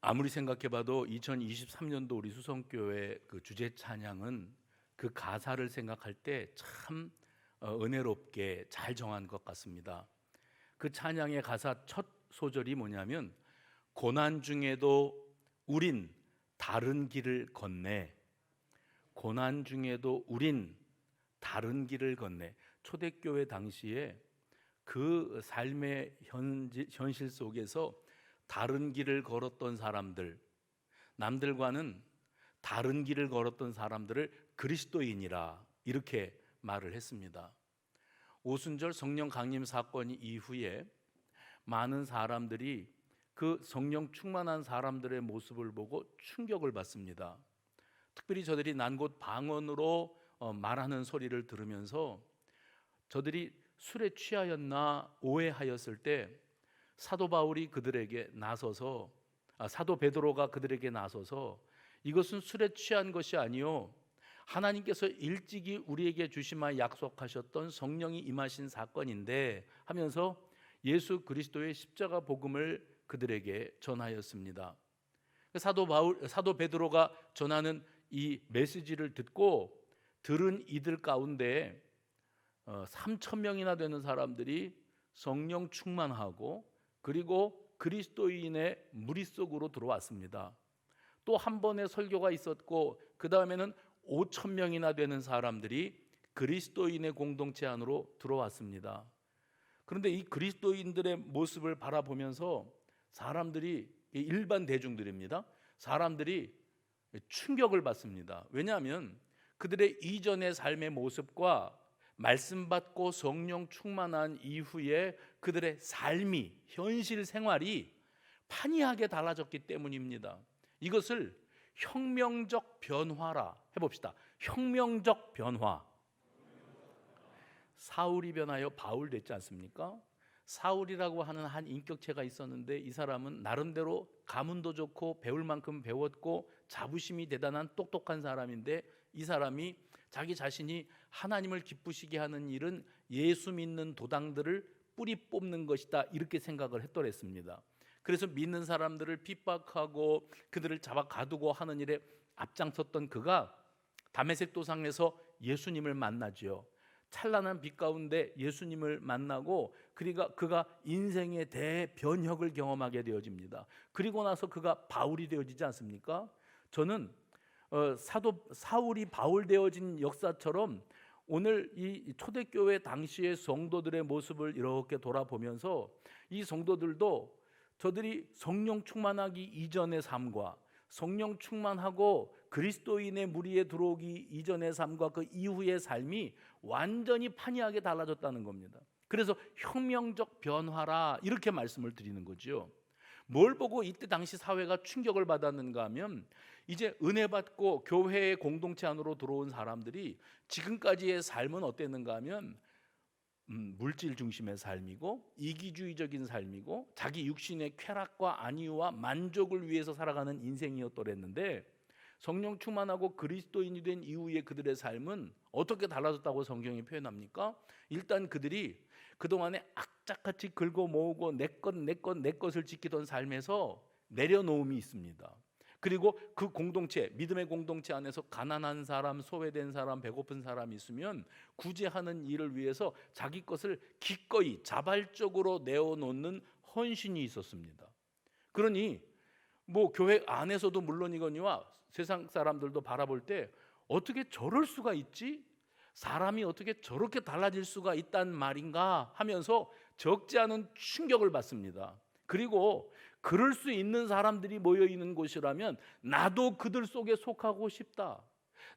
아무리 생각해봐도 2023년도 우리 수성교회 그 주제 찬양은 그 가사를 생각할 때 참 은혜롭게 잘 정한 것 같습니다. 그 찬양의 가사 첫 소절이 뭐냐면, 고난 중에도 우린 다른 길을 걷네. 고난 중에도 우린 다른 길을 걷네. 초대교회 당시에 그 삶의 현실 속에서 다른 길을 걸었던 사람들, 남들과는 다른 길을 걸었던 사람들을 그리스도인이라 이렇게 말을 했습니다. 오순절 성령 강림 사건 이후에 많은 사람들이 그 성령 충만한 사람들의 모습을 보고 충격을 받습니다. 특별히 저들이 난 곳 방언으로 말하는 소리를 들으면서 저들이 술에 취하였나 오해하였을 때 사도 바울이 그들에게 나서서 사도 베드로가 그들에게 나서서 이것은 술에 취한 것이 아니요 하나님께서 일찍이 우리에게 주시마 약속하셨던 성령이 임하신 사건인데 하면서 예수 그리스도의 십자가 복음을 그들에게 전하였습니다. 사도 베드로가 전하는 이 메시지를 듣고 들은 이들 가운데 3천 명이나 되는 사람들이 성령 충만하고 그리고 그리스도인의 무리 속으로 들어왔습니다. 또 한 번의 설교가 있었고 그 다음에는 5천 명이나 되는 사람들이 그리스도인의 공동체 안으로 들어왔습니다. 그런데 이 그리스도인들의 모습을 바라보면서 사람들이, 일반 대중들입니다, 사람들이 충격을 받습니다. 왜냐하면 그들의 이전의 삶의 모습과 말씀 받고 성령 충만한 이후에 그들의 삶이, 현실 생활이 판이하게 달라졌기 때문입니다. 이것을 혁명적 변화라 해봅시다. 혁명적 변화. 사울이 변하여 바울 됐지 않습니까? 사울이라고 하는 한 인격체가 있었는데 이 사람은 나름대로 가문도 좋고 배울 만큼 배웠고 자부심이 대단한 똑똑한 사람인데, 이 사람이 자기 자신이 하나님을 기쁘시게 하는 일은 예수 믿는 도당들을 뿌리 뽑는 것이다 이렇게 생각을 했더랬습니다. 그래서 믿는 사람들을 핍박하고 그들을 잡아 가두고 하는 일에 앞장섰던 그가 다메섹 도상에서 예수님을 만나지요. 찬란한 빛 가운데 예수님을 만나고 그가 인생의 대변혁을 경험하게 되어집니다. 그리고 나서 그가 바울이 되어지지 않습니까? 저는 사도 사울이 바울 되어진 역사처럼 오늘 이 초대교회 당시의 성도들의 모습을 이렇게 돌아보면서 이 성도들도 저들이 성령 충만하기 이전의 삶과 성령 충만하고 그리스도인의 무리에 들어오기 이전의 삶과 그 이후의 삶이 완전히 판이하게 달라졌다는 겁니다. 그래서 혁명적 변화라 이렇게 말씀을 드리는 거죠. 뭘 보고 이때 당시 사회가 충격을 받았는가 하면, 이제 은혜 받고 교회의 공동체 안으로 들어온 사람들이 지금까지의 삶은 어땠는가 하면 물질 중심의 삶이고 이기주의적인 삶이고 자기 육신의 쾌락과 안위와 만족을 위해서 살아가는 인생이었더랬는데, 성령 충만하고 그리스도인이 된 이후에 그들의 삶은 어떻게 달라졌다고 성경이 표현합니까? 일단 그들이 그동안에 악착같이 긁어 모으고 내 것을 지키던 삶에서 내려놓음이 있습니다. 그리고 그 공동체, 믿음의 공동체 안에서 가난한 사람, 소외된 사람, 배고픈 사람이 있으면 구제하는 일을 위해서 자기 것을 기꺼이 자발적으로 내어놓는 헌신이 있었습니다. 그러니 교회 안에서도 물론이거니와 세상 사람들도 바라볼 때 어떻게 저럴 수가 있지? 사람이 어떻게 저렇게 달라질 수가 있단 말인가 하면서 적지 않은 충격을 받습니다. 그리고 그럴 수 있는 사람들이 모여 있는 곳이라면 나도 그들 속에 속하고 싶다,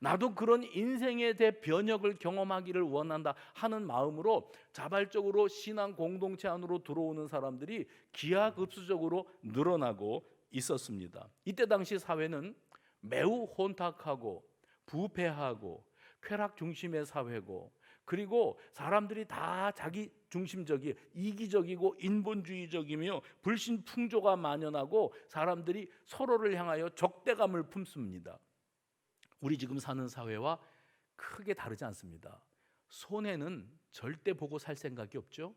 나도 그런 인생의 대변혁을 경험하기를 원한다 하는 마음으로 자발적으로 신앙 공동체 안으로 들어오는 사람들이 기하급수적으로 늘어나고 있었습니다. 이때 당시 사회는 매우 혼탁하고 부패하고 쾌락 중심의 사회고, 그리고 사람들이 다 자기 중심적이 이기적이고 인본주의적이며 불신풍조가 만연하고 사람들이 서로를 향하여 적대감을 품습니다. 우리 지금 사는 사회와 크게 다르지 않습니다. 손해는 절대 보고 살 생각이 없죠.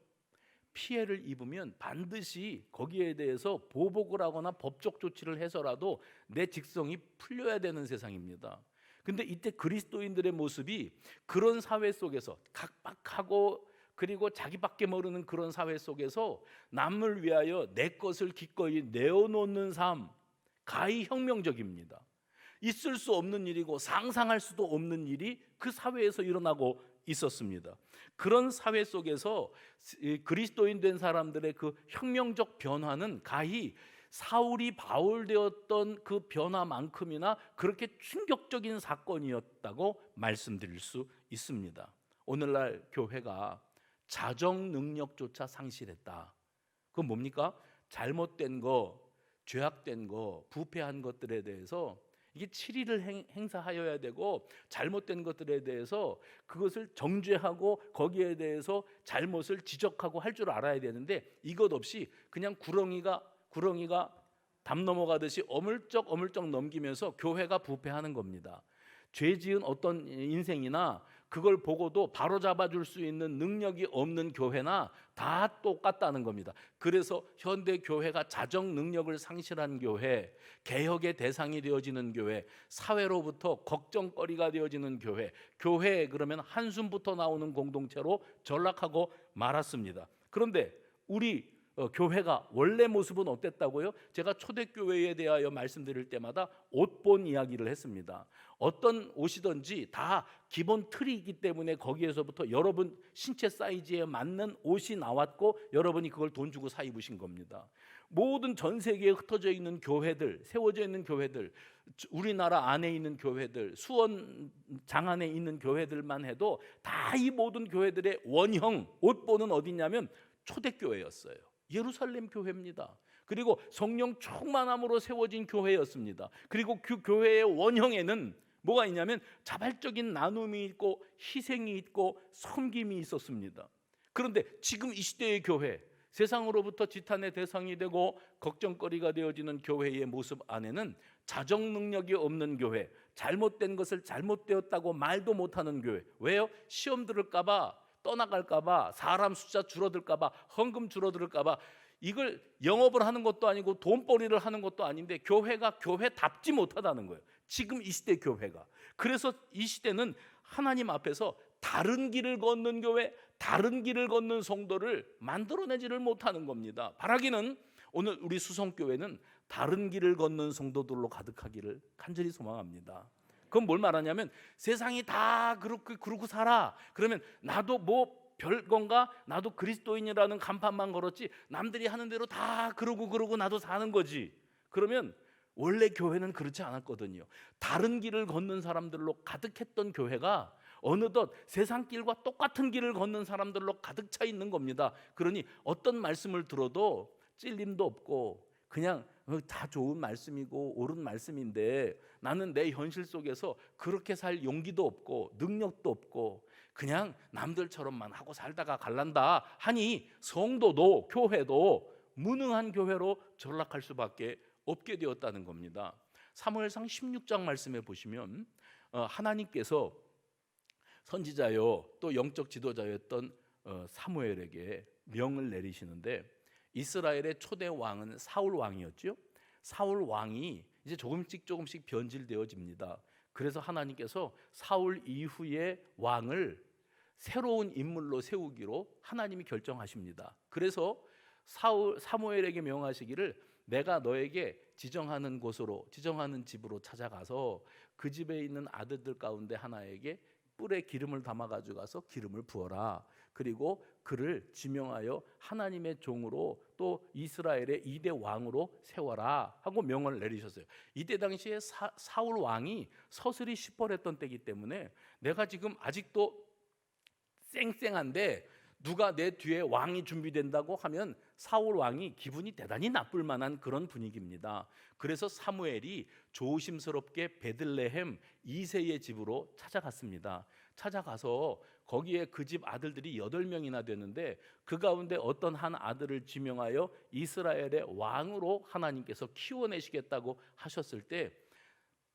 피해를 입으면 반드시 거기에 대해서 보복을 하거나 법적 조치를 해서라도 내 직성이 풀려야 되는 세상입니다. 근데 이때 그리스도인들의 모습이 그런 사회 속에서 각박하고 그리고 자기밖에 모르는 그런 사회 속에서 남을 위하여 내 것을 기꺼이 내어놓는 삶, 가히 혁명적입니다. 있을 수 없는 일이고 상상할 수도 없는 일이 그 사회에서 일어나고 있었습니다. 그런 사회 속에서 그리스도인 된 사람들의 그 혁명적 변화는 가히 사울이 바울 되었던 그 변화만큼이나 그렇게 충격적인 사건이었다고 말씀드릴 수 있습니다. 오늘날 교회가 자정 능력조차 상실했다. 그건 뭡니까? 잘못된 거, 죄악된 거, 부패한 것들에 대해서 이게 치리를 행사하여야 되고, 잘못된 것들에 대해서 그것을 정죄하고 거기에 대해서 잘못을 지적하고 할 줄 알아야 되는데, 이것 없이 그냥 구렁이가 담 넘어가듯이 어물쩍 넘기면서 교회가 부패하는 겁니다. 죄 지은 어떤 인생이나 그걸 보고도 바로잡아 줄 수 있는 능력이 없는 교회나 다 똑같다는 겁니다. 그래서 현대 교회가 자정 능력을 상실한 교회, 개혁의 대상이 되어지는 교회, 사회로부터 걱정거리가 되어지는 교회 그러면 한숨부터 나오는 공동체로 전락하고 말았습니다. 그런데 우리 교회가 원래 모습은 어땠다고요? 제가 초대교회에 대하여 말씀드릴 때마다 옷본 이야기를 했습니다. 어떤 옷이든지 다 기본 틀이 있기 때문에 거기에서부터 여러분 신체 사이즈에 맞는 옷이 나왔고 여러분이 그걸 돈 주고 사 입으신 겁니다. 모든 전 세계에 흩어져 있는 교회들, 세워져 있는 교회들, 우리나라 안에 있는 교회들, 수원 장안에 있는 교회들만 해도 다 이 모든 교회들의 원형 옷본은 어디냐면 초대교회였어요. 예루살렘 교회입니다. 그리고 성령 충만함으로 세워진 교회였습니다. 그리고 그 교회의 원형에는 뭐가 있냐면 자발적인 나눔이 있고 희생이 있고 섬김이 있었습니다. 그런데 지금 이 시대의 교회, 세상으로부터 지탄의 대상이 되고 걱정거리가 되어지는 교회의 모습 안에는 자정 능력이 없는 교회, 잘못된 것을 잘못되었다고 말도 못하는 교회. 왜요? 시험 들을까 봐, 떠나갈까 봐, 사람 숫자 줄어들까 봐, 헌금 줄어들까 봐, 이걸 영업을 하는 것도 아니고 돈벌이를 하는 것도 아닌데 교회가 교회답지 못하다는 거예요. 지금 이 시대 교회가. 그래서 이 시대는 하나님 앞에서 다른 길을 걷는 교회, 다른 길을 걷는 성도를 만들어내지를 못하는 겁니다. 바라기는 오늘 우리 수성교회는 다른 길을 걷는 성도들로 가득하기를 간절히 소망합니다. 그건 뭘 말하냐면 세상이 다 그러고 살아. 그러면 나도 뭐 별건가? 나도 그리스도인이라는 간판만 걸었지 남들이 하는 대로 다 그러고 나도 사는 거지. 그러면 원래 교회는 그렇지 않았거든요. 다른 길을 걷는 사람들로 가득했던 교회가 어느덧 세상 길과 똑같은 길을 걷는 사람들로 가득 차 있는 겁니다. 그러니 어떤 말씀을 들어도 찔림도 없고 그냥 다 좋은 말씀이고 옳은 말씀인데 나는 내 현실 속에서 그렇게 살 용기도 없고 능력도 없고 그냥 남들처럼만 하고 살다가 갈란다 하니 성도도 교회도 무능한 교회로 전락할 수밖에 없게 되었다는 겁니다. 사무엘상 16장 말씀에 보시면 하나님께서 선지자요 또 영적 지도자였던 사무엘에게 명을 내리시는데 이스라엘의 초대 왕은 사울 왕이었죠. 사울 왕이 이제 조금씩 변질되어집니다. 그래서 하나님께서 사울 이후의 왕을 새로운 인물로 세우기로 하나님이 결정하십니다. 그래서 사무엘에게 명하시기를 내가 너에게 지정하는 곳으로 지정하는 집으로 찾아가서 그 집에 있는 아들들 가운데 하나에게 뿔에 기름을 담아 가지고 가서 기름을 부어라. 그리고 그를 지명하여 하나님의 종으로 또 이스라엘의 2대 왕으로 세워라 하고 명을 내리셨어요. 이때 당시에 사울 왕이 서슬이 시뻘했던 때이기 때문에 내가 지금 아직도 쌩쌩한데 누가 내 뒤에 왕이 준비된다고 하면 사울 왕이 기분이 대단히 나쁠 만한 그런 분위기입니다. 그래서 사무엘이 조심스럽게 베들레헴 이새의 집으로 찾아갔습니다. 찾아가서 거기에 그 집 아들들이 8명이나 되는데 그 가운데 어떤 한 아들을 지명하여 이스라엘의 왕으로 하나님께서 키워내시겠다고 하셨을 때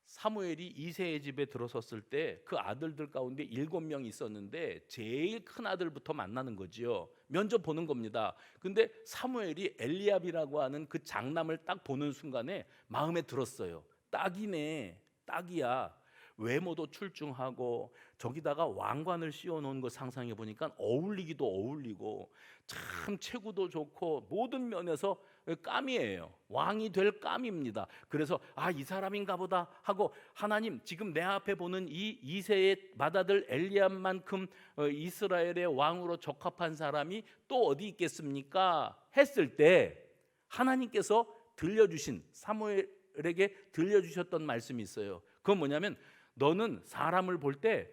사무엘이 이새의 집에 들어섰을 때 그 아들들 가운데 7명 있었는데 제일 큰 아들부터 만나는 거지요. 면접 보는 겁니다. 근데 사무엘이 엘리압이라고 하는 그 장남을 딱 보는 순간에 마음에 들었어요. 딱이네, 딱이야. 외모도 출중하고 저기다가 왕관을 씌워놓은 거 상상해 보니까 어울리기도 어울리고 참 체구도 좋고 모든 면에서 깜이에요. 왕이 될 깜입니다. 그래서 이 사람인가 보다 하고 하나님 지금 내 앞에 보는 이 이새의 맏아들 엘리압만큼 이스라엘의 왕으로 적합한 사람이 또 어디 있겠습니까? 했을 때 하나님께서 들려주신 사무엘에게 들려주셨던 말씀이 있어요. 그건 뭐냐면 너는 사람을 볼 때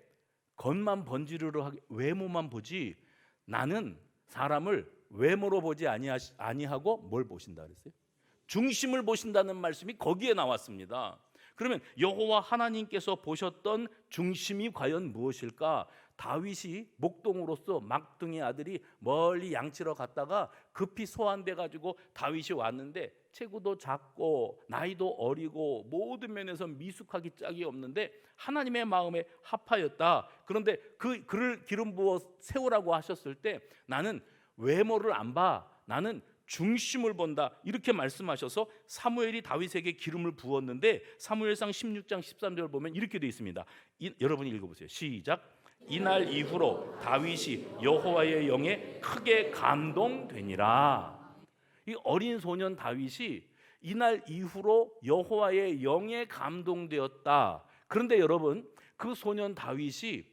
겉만 번지르르 하게 외모만 보지 나는 사람을 외모로 보지 아니하고 뭘 보신다 그랬어요? 중심을 보신다는 말씀이 거기에 나왔습니다. 그러면 여호와 하나님께서 보셨던 중심이 과연 무엇일까? 다윗이 목동으로서 막둥이 아들이 멀리 양치러 갔다가 급히 소환돼 가지고 다윗이 왔는데 체구도 작고 나이도 어리고 모든 면에서 미숙하기 짝이 없는데 하나님의 마음에 합하였다. 그런데 그를 기름 부어 세우라고 하셨을 때 나는 외모를 안 봐. 나는 중심을 본다. 이렇게 말씀하셔서 사무엘이 다윗에게 기름을 부었는데 사무엘상 16장 13절 보면 이렇게 되어 있습니다. 여러분이 읽어보세요. 시작. 이날 이후로 다윗이 여호와의 영에 크게 감동되니라. 이 어린 소년 다윗이 이날 이후로 여호와의 영에 감동되었다. 그런데 여러분 그 소년 다윗이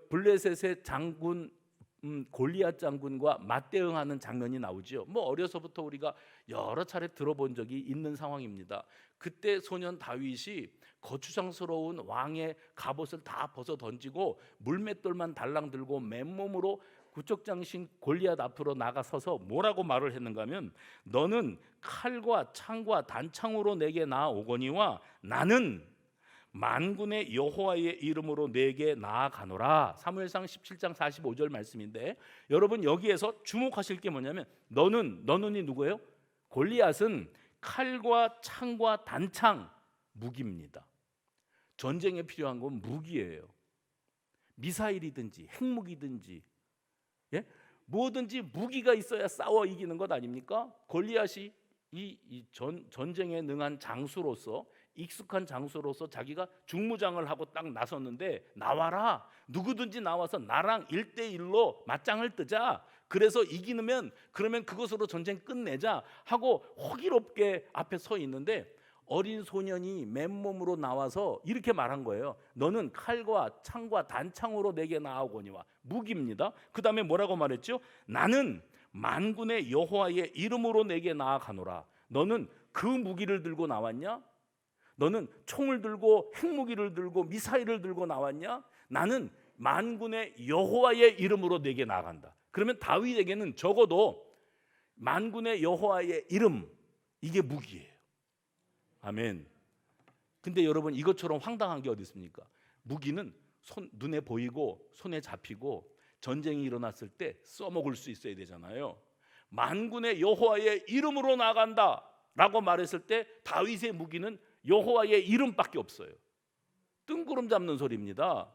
블레셋의 장군 골리앗 장군과 맞대응하는 장면이 나오죠. 뭐 어려서부터 우리가 여러 차례 들어본 적이 있는 상황입니다. 그때 소년 다윗이 거추장스러운 왕의 갑옷을 다 벗어 던지고 물맷돌만 달랑 들고 맨몸으로 구척장신 골리앗 앞으로 나가서서 뭐라고 말을 했는가 하면 너는 칼과 창과 단창으로 내게 나아오거니와 나는 만군의 여호와의 이름으로 내게 나아가노라. 사무엘상 17장 45절 말씀인데 여러분 여기에서 주목하실 게 뭐냐면 너는이 누구예요? 골리앗은 칼과 창과 단창 무기입니다. 전쟁에 필요한 건 무기예요. 미사일이든지 핵무기든지 뭐든지 무기가 있어야 싸워 이기는 것 아닙니까? 골리앗이 전쟁에 능한 장수로서 익숙한 장수로서 자기가 중무장을 하고 딱 나섰는데 나와라. 누구든지 나와서 나랑 1대1로 맞짱을 뜨자. 그래서 이기면 그러면 그것으로 전쟁 끝내자 하고 호기롭게 앞에 서 있는데 어린 소년이 맨몸으로 나와서 이렇게 말한 거예요. 너는 칼과 창과 단창으로 내게 나아오거니와 무기입니다. 그 다음에 뭐라고 말했죠? 나는 만군의 여호와의 이름으로 내게 나아가노라. 너는 그 무기를 들고 나왔냐? 너는 총을 들고 핵무기를 들고 미사일을 들고 나왔냐? 나는 만군의 여호와의 이름으로 내게 나아간다. 그러면 다윗에게는 적어도 만군의 여호와의 이름 이게 무기예요. 아멘. 근데 여러분 이것처럼 황당한 게 어디 있습니까? 무기는 눈에 보이고 손에 잡히고 전쟁이 일어났을 때 써먹을 수 있어야 되잖아요. 만군의 여호와의 이름으로 나간다 라고 말했을 때 다윗의 무기는 여호와의 이름밖에 없어요. 뜬구름 잡는 소리입니다.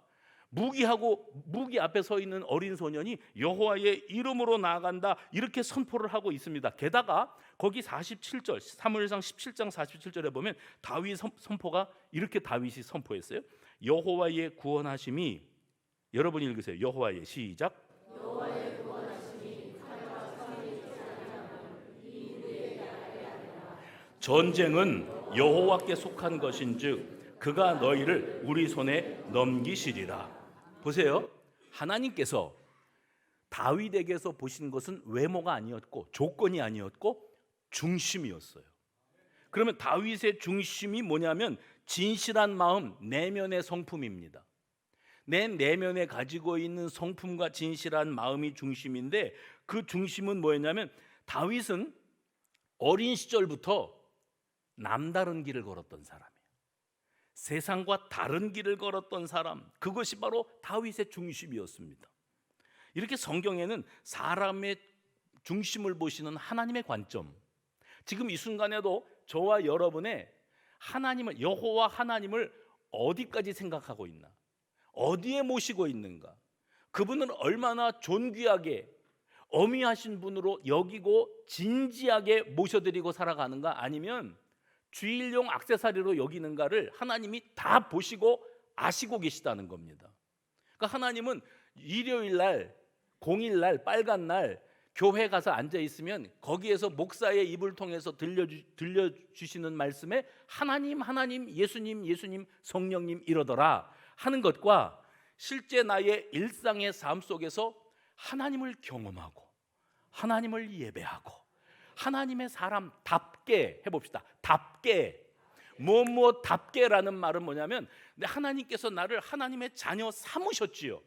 무기 앞에 서 있는 어린 소년이 여호와의 이름으로 나아간다 이렇게 선포를 하고 있습니다. 게다가 거기 47절 사무엘상 17장 47절에 보면 다윗 선포가 이렇게 다윗이 선포했어요. 여호와의 구원하심이 여러분이 읽으세요. 여호와의 시작. 여호와의 구원하심이 전쟁은 여호와께 속한 것인즉 그가 너희를 우리 손에 넘기시리라. 보세요. 하나님께서 다윗에게서 보신 것은 외모가 아니었고 조건이 아니었고 중심이었어요. 그러면 다윗의 중심이 뭐냐면 진실한 마음, 내면의 성품입니다. 내 내면에 가지고 있는 성품과 진실한 마음이 중심인데 그 중심은 뭐였냐면 다윗은 어린 시절부터 남다른 길을 걸었던 사람이에요. 세상과 다른 길을 걸었던 사람, 그것이 바로 다윗의 중심이었습니다. 이렇게 성경에는 사람의 중심을 보시는 하나님의 관점, 지금 이 순간에도 저와 여러분의 하나님을, 여호와 하나님을 어디까지 생각하고 있나? 어디에 모시고 있는가? 그분은 얼마나 존귀하게 어미하신 분으로 여기고 진지하게 모셔드리고 살아가는가? 아니면 주일용 액세서리로 여기는가를 하나님이 다 보시고 아시고 계시다는 겁니다. 그러니까 하나님은 일요일 날, 공일 날, 빨간 날 교회 가서 앉아 있으면 거기에서 목사의 입을 통해서 들려주시는 말씀에 하나님, 하나님, 예수님, 예수님, 성령님 이러더라 하는 것과 실제 나의 일상의 삶 속에서 하나님을 경험하고 하나님을 예배하고 하나님의 사람답게 해봅시다. 답게, 무엇답게라는 말은 뭐냐면 하나님께서 나를 하나님의 자녀 삼으셨지요.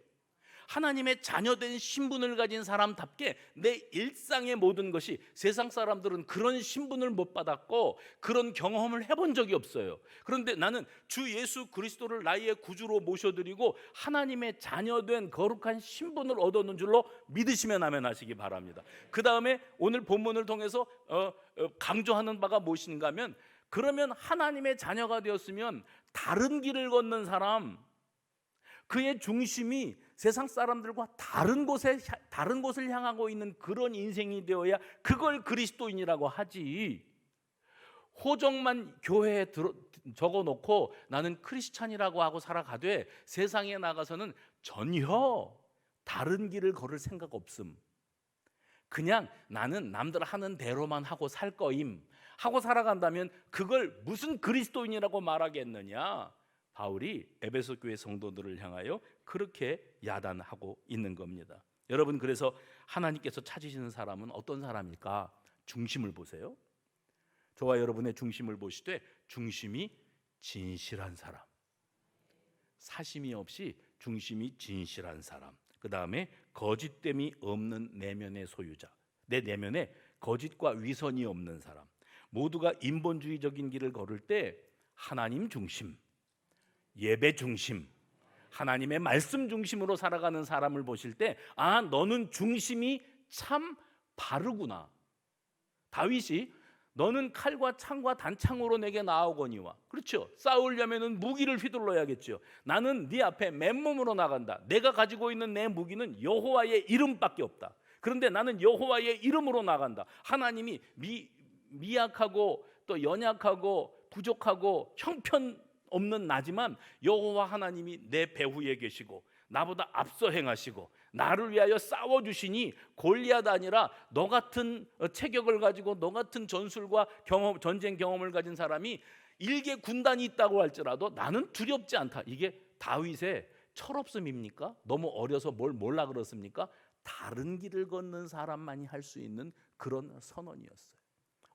하나님의 자녀된 신분을 가진 사람답게 내 일상의 모든 것이, 세상 사람들은 그런 신분을 못 받았고 그런 경험을 해본 적이 없어요. 그런데 나는 주 예수 그리스도를 나의 구주로 모셔드리고 하나님의 자녀된 거룩한 신분을 얻었는 줄로 믿으시면 아멘 하시기 바랍니다. 그 다음에 오늘 본문을 통해서 강조하는 바가 무엇인가 하면, 그러면 하나님의 자녀가 되었으면 다른 길을 걷는 사람, 그의 중심이 세상 사람들과 다른 곳을 향하고 있는 그런 인생이 되어야 그걸 그리스도인이라고 하지. 호적만 교회에 적어놓고 나는 크리스찬이라고 하고 살아가되 세상에 나가서는 전혀 다른 길을 걸을 생각 없음. 그냥 나는 남들 하는 대로만 하고 살 거임 하고 살아간다면 그걸 무슨 그리스도인이라고 말하겠느냐. 바울이 에베소 교회 성도들을 향하여 그렇게 야단하고 있는 겁니다. 여러분, 그래서 하나님께서 찾으시는 사람은 어떤 사람일까? 중심을 보세요. 저와 여러분의 중심을 보시되 중심이 진실한 사람, 사심이 없이 중심이 진실한 사람, 그 다음에 거짓됨이 없는 내면의 소유자, 내 내면에 거짓과 위선이 없는 사람, 모두가 인본주의적인 길을 걸을 때 하나님 중심, 예배 중심, 하나님의 말씀 중심으로 살아가는 사람을 보실 때, 아, 너는 중심이 참 바르구나. 다윗이 너는 칼과 창과 단창으로 내게 나아오거니와, 그렇죠, 싸우려면은 무기를 휘둘러야겠죠. 나는 네 앞에 맨몸으로 나간다. 내가 가지고 있는 내 무기는 여호와의 이름밖에 없다. 그런데 나는 여호와의 이름으로 나간다. 하나님이 미약하고 또 연약하고 부족하고 형편없는 나지만 여호와 하나님이 내 배후에 계시고 나보다 앞서 행하시고 나를 위하여 싸워주시니 골리앗 아니라 너 같은 체격을 가지고 너 같은 전술과 전쟁 경험을 가진 사람이 일개 군단이 있다고 할지라도 나는 두렵지 않다. 이게 다윗의 철없음입니까? 너무 어려서 뭘 몰라 그렇습니까? 다른 길을 걷는 사람만이 할 수 있는 그런 선언이었어요.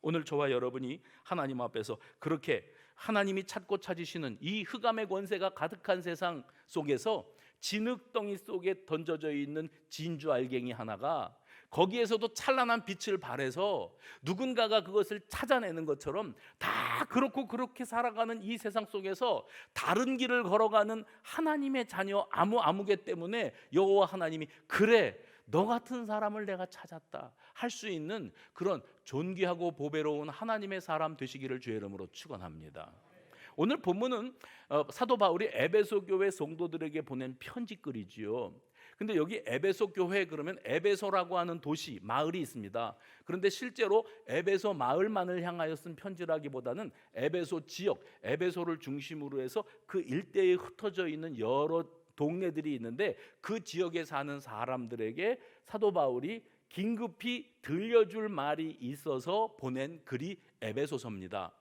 오늘 저와 여러분이 하나님 앞에서 그렇게 하나님이 찾고 찾으시는 이 흑암의 권세가 가득한 세상 속에서 진흙덩이 속에 던져져 있는 진주 알갱이 하나가 거기에서도 찬란한 빛을 발해서 누군가가 그것을 찾아내는 것처럼 다 그렇고 그렇게 살아가는 이 세상 속에서 다른 길을 걸어가는 하나님의 자녀 아무개 때문에 여호와 하나님이 그래, 너 같은 사람을 내가 찾았다 할 수 있는 그런 존귀하고 보배로운 하나님의 사람 되시기를 주의 이름으로 축원합니다. 오늘 본문은 사도 바울이 에베소 교회 성도들에게 보낸 편지글이지요. 근데 여기 에베소 교회 그러면 에베소라고 하는 도시, 마을이 있습니다. 그런데 실제로 에베소 마을만을 향하여 쓴 편지라기보다는 에베소 지역, 에베소를 중심으로 해서 그 일대에 흩어져 있는 여러 동네들이 있는데 그 지역에 사는 사람들에게 사도 바울이 긴급히 들려줄 말이 있어서 보낸 글이 에베소서입니다.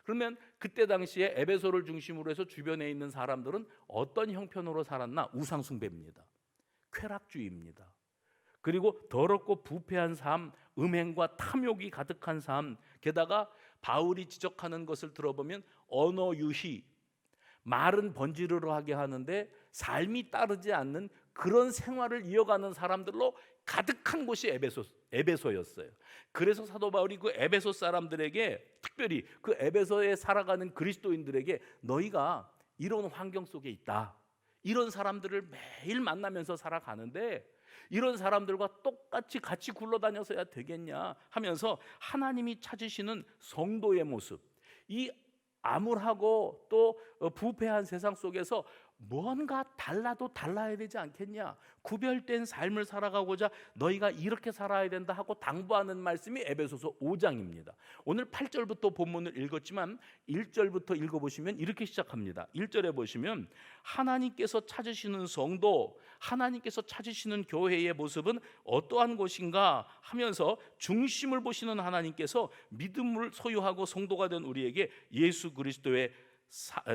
그러면 그때 당시에 에베소를 중심으로 해서 주변에 있는 사람들은 어떤 형편으로 살았나? 우상 숭배입니다. 쾌락주의입니다. 그리고 더럽고 부패한 삶, 음행과 탐욕이 가득한 삶, 게다가 바울이 지적하는 것을 들어보면 언어 유희, 말은 번지르르하게 하는데 삶이 따르지 않는 그런 생활을 이어가는 사람들로 가득한 곳이 에베소였어요. 그래서 사도 바울이 그 에베소 사람들에게, 특별히 그 에베소에 살아가는 그리스도인들에게 너희가 이런 환경 속에 있다, 이런 사람들을 매일 만나면서 살아가는데 이런 사람들과 똑같이 같이 굴러다녀서야 되겠냐 하면서 하나님이 찾으시는 성도의 모습, 이 암울하고 또 부패한 세상 속에서 뭔가 달라도 달라야 되지 않겠냐, 구별된 삶을 살아가고자 너희가 이렇게 살아야 된다 하고 당부하는 말씀이 에베소서 5장입니다. 오늘 8절부터 본문을 읽었지만 1절부터 읽어보시면 이렇게 시작합니다. 1절에 보시면 하나님께서 찾으시는 성도, 하나님께서 찾으시는 교회의 모습은 어떠한 것인가 하면서 중심을 보시는 하나님께서 믿음을 소유하고 성도가 된 우리에게 예수 그리스도의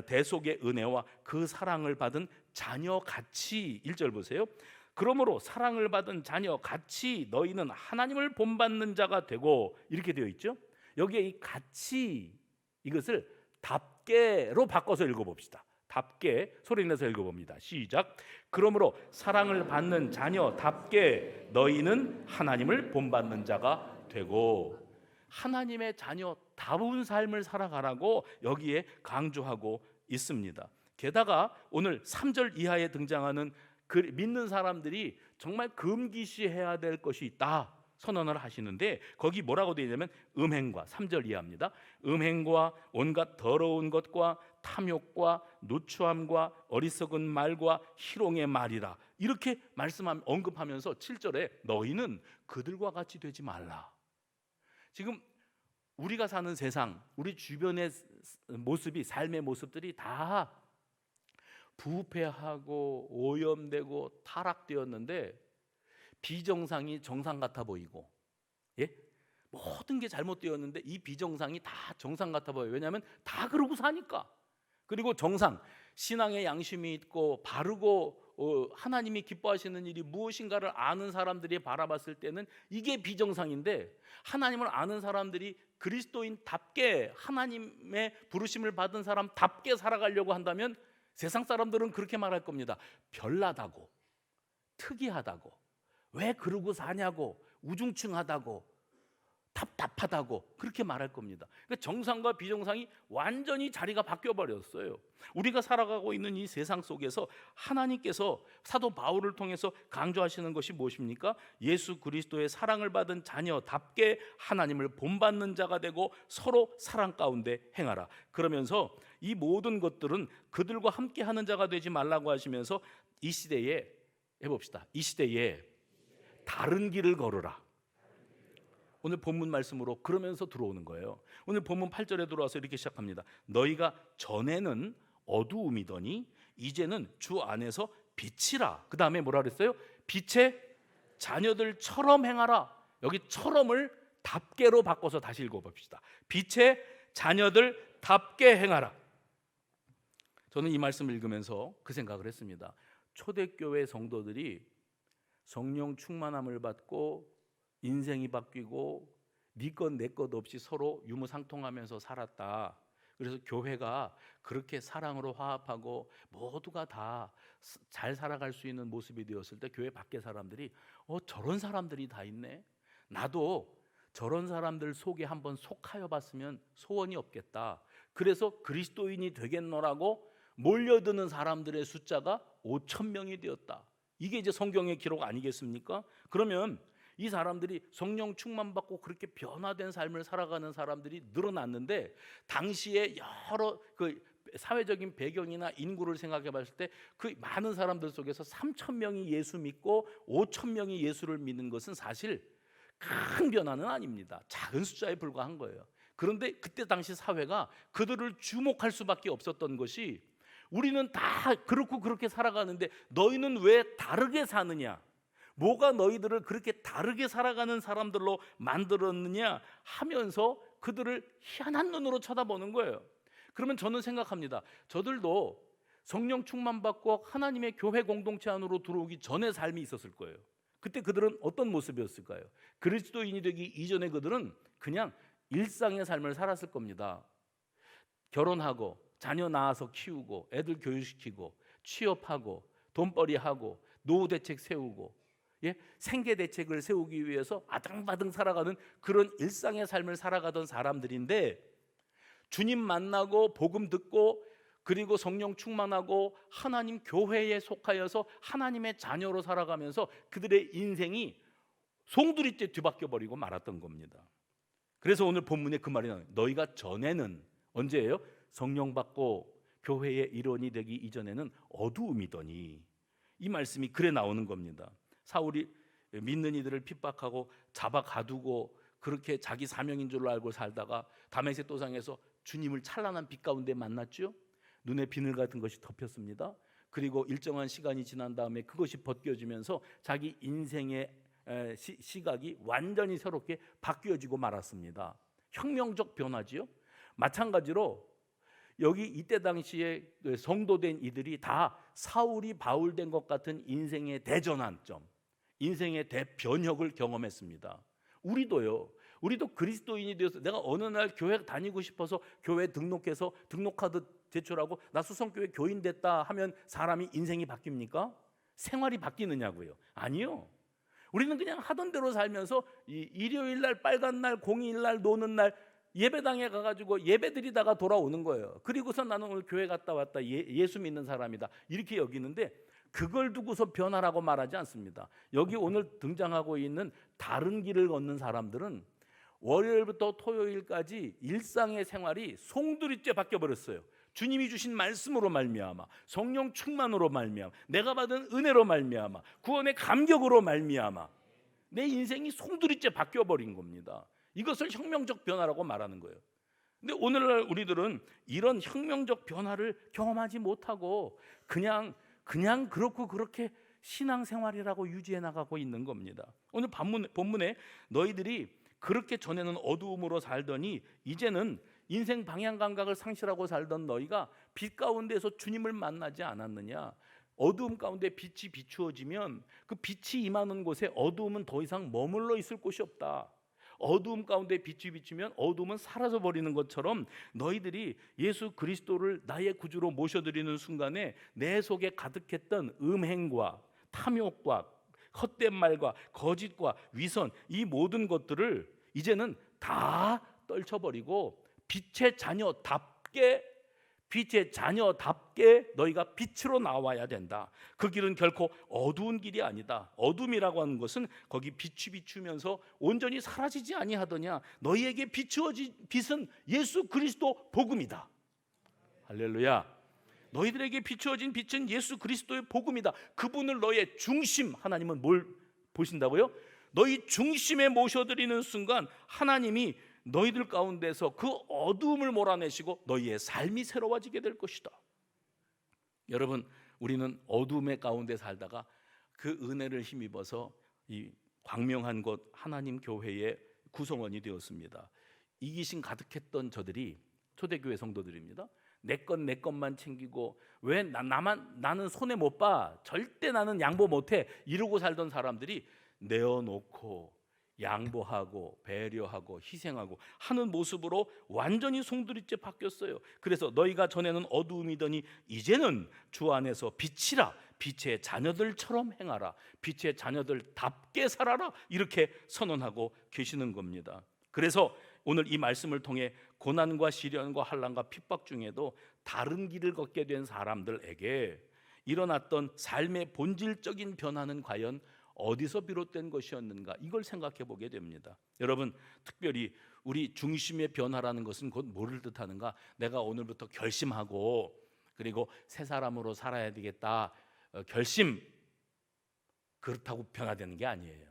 대속의 은혜와 그 사랑을 받은 자녀같이, 1절 보세요. 그러므로 사랑을 받은 자녀같이 너희는 하나님을 본받는 자가 되고, 이렇게 되어 있죠. 여기에 이 같이, 이것을 답게로 바꿔서 읽어봅시다. 답게, 소리내서 읽어봅니다. 시작. 그러므로 사랑을 받는 자녀답게 너희는 하나님을 본받는 자가 되고, 하나님의 자녀다운 삶을 살아가라고 여기에 강조하고 있습니다. 게다가 오늘 3절 이하에 등장하는 믿는 사람들이 정말 금기시해야 될 것이 있다 선언을 하시는데, 거기 뭐라고 되어 있냐면 음행과, 3절 이하입니다. 음행과 온갖 더러운 것과 탐욕과 누추함과 어리석은 말과 희롱의 말이라, 이렇게 언급하면서 7절에 너희는 그들과 같이 되지 말라. 지금 우리가 사는 세상, 우리 주변의 모습이, 삶의 모습들이 다 부패하고 오염되고 타락되었는데 비정상이 정상 같아 보이고, 모든 게 잘못되었는데 이 비정상이 다 정상 같아 보여요. 왜냐하면 다 그러고 사니까. 그리고 정상, 신앙의 양심이 있고 바르고 하나님이 기뻐하시는 일이 무엇인가를 아는 사람들이 바라봤을 때는 이게 비정상인데, 하나님을 아는 사람들이 그리스도인답게 하나님의 부르심을 받은 사람답게 살아가려고 한다면 세상 사람들은 그렇게 말할 겁니다. 별나다고, 특이하다고, 왜 그러고 사냐고, 우중충하다고, 답답하다고 그렇게 말할 겁니다. 그러니까 정상과 비정상이 완전히 자리가 바뀌어버렸어요. 우리가 살아가고 있는 이 세상 속에서 하나님께서 사도 바울을 통해서 강조하시는 것이 무엇입니까? 예수 그리스도의 사랑을 받은 자녀답게 하나님을 본받는 자가 되고 서로 사랑 가운데 행하라. 그러면서 이 모든 것들은 그들과 함께하는 자가 되지 말라고 하시면서 이 시대에, 해봅시다, 이 시대에 다른 길을 걸으라. 오늘 본문 말씀으로 그러면서 들어오는 거예요. 오늘 본문 8절에 들어와서 이렇게 시작합니다. 너희가 전에는 어두움이더니 이제는 주 안에서 빛이라. 그 다음에 뭐라 그랬어요? 빛의 자녀들처럼 행하라. 여기 처럼을 답게로 바꿔서 다시 읽어봅시다. 빛의 자녀들답게 행하라. 저는 이 말씀을 읽으면서 그 생각을 했습니다. 초대교회 성도들이 성령 충만함을 받고 인생이 바뀌고 네 것 내 것 없이 서로 유무상통하면서 살았다. 그래서 교회가 그렇게 사랑으로 화합하고 모두가 다 잘 살아갈 수 있는 모습이 되었을 때 교회 밖에 사람들이 저런 사람들이 다 있네, 나도 저런 사람들 속에 한번 속하여 봤으면 소원이 없겠다. 그래서 그리스도인이 되겠노라고 몰려드는 사람들의 숫자가 5,000명이 되었다. 이게 이제 성경의 기록 아니겠습니까? 그러면 이 사람들이 성령 충만받고 그렇게 변화된 삶을 살아가는 사람들이 늘어났는데, 당시에 여러 사회적인 배경이나 인구를 생각해 봤을 때 그 많은 사람들 속에서 3,000명이 예수 믿고 5,000명이 예수를 믿는 것은 사실 큰 변화는 아닙니다. 작은 숫자에 불과한 거예요. 그런데 그때 당시 사회가 그들을 주목할 수밖에 없었던 것이, 우리는 다 그렇고 그렇게 살아가는데 너희는 왜 다르게 사느냐, 뭐가 너희들을 그렇게 다르게 살아가는 사람들로 만들었느냐 하면서 그들을 희한한 눈으로 쳐다보는 거예요. 그러면 저는 생각합니다. 저들도 성령 충만받고 하나님의 교회 공동체 안으로 들어오기 전의 삶이 있었을 거예요. 그때 그들은 어떤 모습이었을까요? 그리스도인이 되기 이전에 그들은 그냥 일상의 삶을 살았을 겁니다. 결혼하고 자녀 낳아서 키우고 애들 교육시키고 취업하고 돈벌이하고 노후 대책 세우고 생계 대책을 세우기 위해서 아등바등 살아가는 그런 일상의 삶을 살아가던 사람들인데, 주님 만나고 복음 듣고 그리고 성령 충만하고 하나님 교회에 속하여서 하나님의 자녀로 살아가면서 그들의 인생이 송두리째 뒤바뀌어 버리고 말았던 겁니다. 그래서 오늘 본문에 그 말이 나와요. 너희가 전에는, 언제예요? 성령 받고 교회의 일원이 되기 이전에는 어두움이더니, 이 말씀이 그래 나오는 겁니다. 사울이 믿는 이들을 핍박하고 잡아 가두고 그렇게 자기 사명인 줄로 알고 살다가 다메섹 도상에서 주님을 찬란한 빛 가운데 만났죠. 눈에 비늘 같은 것이 덮였습니다. 그리고 일정한 시간이 지난 다음에 그것이 벗겨지면서 자기 인생의 시각이 완전히 새롭게 바뀌어지고 말았습니다. 혁명적 변화지요. 마찬가지로 여기 이때 당시에 성도된 이들이 다 사울이 바울된 것 같은 인생의 대전환점, 인생의 대변혁을 경험했습니다. 우리도 그리스도인이 되어서 내가 어느 날 교회 다니고 싶어서 교회 등록해서 등록카드 제출하고 나 수성교회 교인 됐다 하면 사람이 인생이 바뀝니까? 생활이 바뀌느냐고요? 아니요. 우리는 그냥 하던 대로 살면서 일요일 날, 빨간 날, 공휴일 날, 노는 날 예배당에 가가지고 예배드리다가 돌아오는 거예요. 그리고서 나는 오늘 교회 갔다 왔다, 예수 믿는 사람이다, 이렇게 여기는데 그걸 두고서 변화라고 말하지 않습니다. 여기 오늘 등장하고 있는 다른 길을 걷는 사람들은 월요일부터 토요일까지 일상의 생활이 송두리째 바뀌어버렸어요. 주님이 주신 말씀으로 말미암아, 성령 충만으로 말미암아, 내가 받은 은혜로 말미암아, 구원의 감격으로 말미암아 내 인생이 송두리째 바뀌어버린 겁니다. 이것을 혁명적 변화라고 말하는 거예요. 근데 오늘날 우리들은 이런 혁명적 변화를 경험하지 못하고 그냥 그렇고 그렇게 신앙생활이라고 유지해 나가고 있는 겁니다. 오늘 본문에 너희들이 그렇게 전에는 어두움으로 살더니 이제는 인생 방향 감각을 상실하고 살던 너희가 빛 가운데서 주님을 만나지 않았느냐. 어두움 가운데 빛이 비추어지면 그 빛이 임하는 곳에 어두움은 더 이상 머물러 있을 곳이 없다. 어두움 가운데 빛이 비추면 어두움은 사라져 버리는 것처럼 너희들이 예수 그리스도를 나의 구주로 모셔드리는 순간에 내 속에 가득했던 음행과 탐욕과 헛된 말과 거짓과 위선, 이 모든 것들을 이제는 다 떨쳐버리고 빛의 자녀답게 너희가 빛으로 나와야 된다. 그 길은 결코 어두운 길이 아니다. 어둠이라고 하는 것은 거기 빛이 비추면서 온전히 사라지지 아니하더냐. 너희에게 비추어진 빛은 예수 그리스도 복음이다. 할렐루야. 너희들에게 비추어진 빛은 예수 그리스도의 복음이다. 그분을 너의 중심, 하나님은 뭘 보신다고요? 너희 중심에 모셔드리는 순간 하나님이 너희들 가운데서 그 어두움을 몰아내시고 너희의 삶이 새로워지게 될 것이다. 여러분, 우리는 어두움의 가운데 살다가 그 은혜를 힘입어서 이 광명한 곳 하나님 교회의 구성원이 되었습니다. 이기심 가득했던 저들이 초대교회 성도들입니다. 내 것만 챙기고 왜 나는 손해 못 봐, 절대 나는 양보 못해, 이러고 살던 사람들이 내어놓고 양보하고 배려하고 희생하고 하는 모습으로 완전히 송두리째 바뀌었어요. 그래서 너희가 전에는 어두움이더니 이제는 주 안에서 빛이라, 빛의 자녀들처럼 행하라, 빛의 자녀들답게 살아라, 이렇게 선언하고 계시는 겁니다. 그래서 오늘 이 말씀을 통해 고난과 시련과 환난과 핍박 중에도 다른 길을 걷게 된 사람들에게 일어났던 삶의 본질적인 변화는 과연 어디서 비롯된 것이었는가, 이걸 생각해 보게 됩니다. 여러분, 특별히 우리 중심의 변화라는 것은 곧 뭐를 뜻하는가? 내가 오늘부터 결심하고 그리고 새 사람으로 살아야 되겠다, 결심, 그렇다고 변화되는 게 아니에요.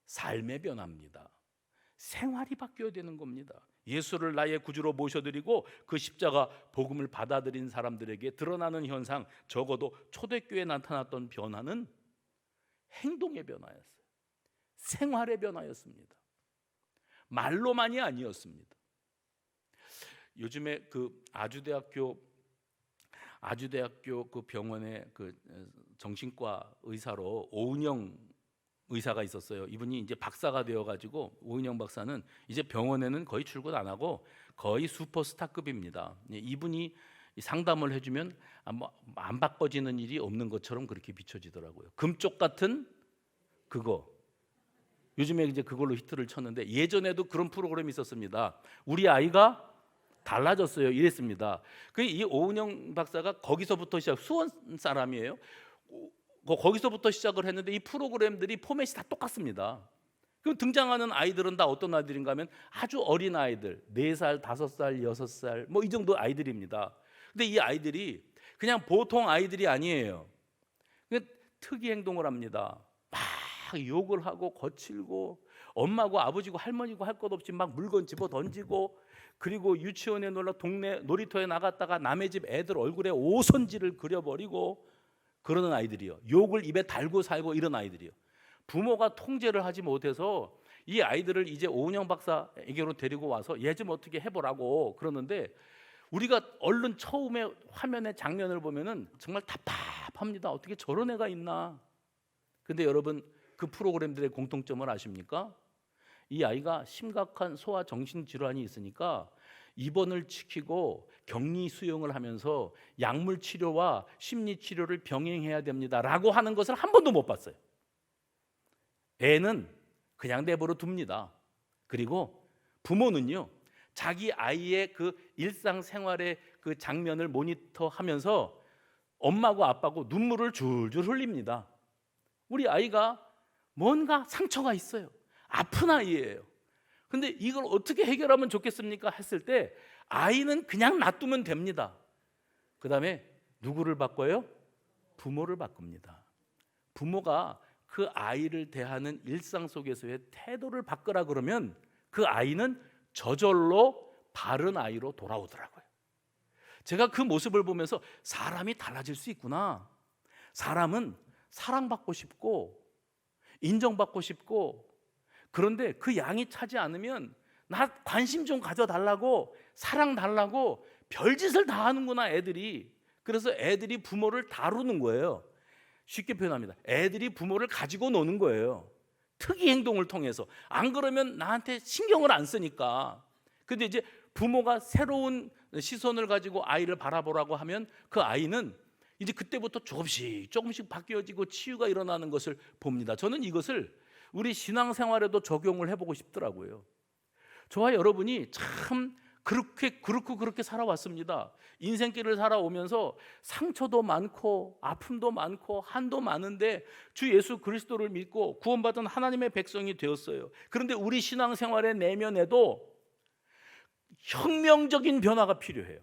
삶의 변화입니다. 생활이 바뀌어야 되는 겁니다. 예수를 나의 구주로 모셔드리고 그 십자가 복음을 받아들인 사람들에게 드러나는 현상, 적어도 초대교회에 나타났던 변화는 행동의 변화였어요. 생활의 변화였습니다. 말로만이 아니었습니다. 요즘에 그 아주대학교 그 병원의 그 정신과 의사로 오은영 의사가 있었어요. 이분이 이제 박사가 되어가지고, 오은영 박사는 이제 병원에는 거의 출근 안 하고 거의 슈퍼스타급입니다. 이분이 상담을 해주면 안 바꿔지는 일이 없는 것처럼 그렇게 비춰지더라고요. 금쪽 같은 그거, 요즘에 이제 그걸로 히트를 쳤는데 예전에도 그런 프로그램이 있었습니다. 우리 아이가 달라졌어요, 이랬습니다. 이 오은영 박사가 거기서부터 수원 사람이에요. 거기서부터 시작을 했는데 이 프로그램들이 포맷이 다 똑같습니다. 그럼 등장하는 아이들은 다 어떤 아이들인가 하면 아주 어린 아이들, 4살, 5살, 6살 뭐 이 정도 아이들입니다. 근데 이 아이들이 그냥 보통 아이들이 아니에요. 특이 행동을 합니다. 막 욕을 하고 거칠고 엄마고 아버지고 할머니고 할 것 없이 막 물건 집어 던지고, 그리고 유치원에 놀러 동네 놀이터에 나갔다가 남의 집 애들 얼굴에 오선지를 그려버리고 그러는 아이들이요. 욕을 입에 달고 살고 이런 아이들이요. 부모가 통제를 하지 못해서 이 아이들을 이제 오은영 박사에게로 데리고 와서 얘 좀 어떻게 해보라고 그러는데, 우리가 얼른 처음에 화면의 장면을 보면은 정말 답답합니다. 어떻게 저런 애가 있나. 근데 여러분, 그 프로그램들의 공통점을 아십니까? 이 아이가 심각한 소아 정신 질환이 있으니까 입원을 시키고 격리 수용을 하면서 약물 치료와 심리 치료를 병행해야 됩니다라고 하는 것을 한 번도 못 봤어요. 애는 그냥 내버려 둡니다. 그리고 부모는요, 자기 아이의 그 일상생활의 그 장면을 모니터하면서 엄마고 아빠고 눈물을 줄줄 흘립니다. 우리 아이가 뭔가 상처가 있어요. 아픈 아이예요. 근데 이걸 어떻게 해결하면 좋겠습니까? 했을 때 아이는 그냥 놔두면 됩니다. 그 다음에 누구를 바꿔요? 부모를 바꿉니다. 부모가 그 아이를 대하는 일상 속에서의 태도를 바꾸라 그러면 그 아이는 저절로 바른 아이로 돌아오더라고요. 제가 그 모습을 보면서 사람이 달라질 수 있구나. 사람은 사랑받고 싶고 인정받고 싶고, 그런데 그 양이 차지 않으면 나 관심 좀 가져달라고, 사랑 달라고 별짓을 다 하는구나 애들이. 그래서 애들이 부모를 다루는 거예요. 쉽게 표현합니다. 애들이 부모를 가지고 노는 거예요. 특이 행동을 통해서. 안 그러면 나한테 신경을 안 쓰니까. 근데 이제 부모가 새로운 시선을 가지고 아이를 바라보라고 하면 그 아이는 이제 그때부터 조금씩 바뀌어지고 치유가 일어나는 것을 봅니다. 저는 이것을 우리 신앙생활에도 적용을 해보고 싶더라고요. 저와 여러분이 참 그렇게 살아왔습니다. 인생길을 살아오면서 상처도 많고 아픔도 많고 한도 많은데 주 예수 그리스도를 믿고 구원받은 하나님의 백성이 되었어요. 그런데 우리 신앙생활의 내면에도 혁명적인 변화가 필요해요.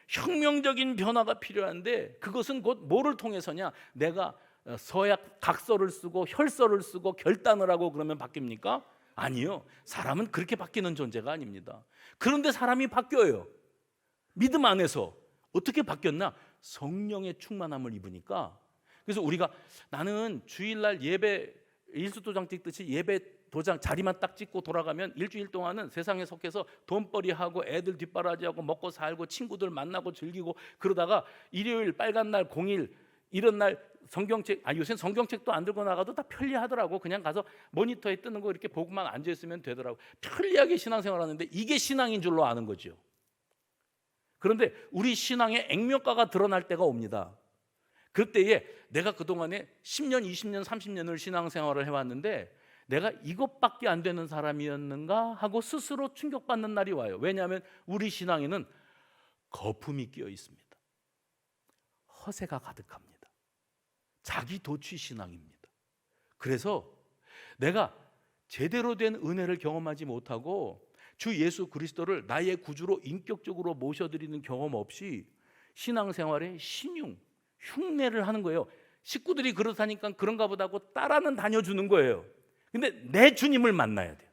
혁명적인 변화가 필요한데 그것은 곧 뭐를 통해서냐? 내가 서약 각서를 쓰고 혈서를 쓰고 결단을 하고 그러면 바뀝니까? 아니요. 사람은 그렇게 바뀌는 존재가 아닙니다. 그런데 사람이 바뀌어요. 믿음 안에서. 어떻게 바뀌었나? 성령의 충만함을 입으니까. 그래서 우리가 나는 주일날 예배 일수도장 찍듯이 예배 도장 자리만 딱 찍고 돌아가면 일주일 동안은 세상에 속해서 돈벌이하고 애들 뒷바라지하고 먹고 살고 친구들 만나고 즐기고 그러다가 일요일 빨간 날 공일 이런 날 성경책, 요새는 성경책도 안 들고 나가도 다 편리하더라고. 그냥 가서 모니터에 뜨는 거 이렇게 보고만 앉아 있으면 되더라고. 편리하게 신앙생활 하는데 이게 신앙인 줄로 아는 거죠. 그런데 우리 신앙의 액면가가 드러날 때가 옵니다. 그때에 내가 그동안에 10년, 20년, 30년을 신앙생활을 해왔는데 내가 이것밖에 안 되는 사람이었는가 하고 스스로 충격받는 날이 와요. 왜냐하면 우리 신앙에는 거품이 끼어 있습니다. 허세가 가득합니다. 자기 도취 신앙입니다. 그래서 내가 제대로 된 은혜를 경험하지 못하고 주 예수 그리스도를 나의 구주로 인격적으로 모셔드리는 경험 없이 신앙생활에 흉내를 하는 거예요. 식구들이 그렇다니까 그런가 보다 하고 따라는 다녀주는 거예요. 근데 내 주님을 만나야 돼요.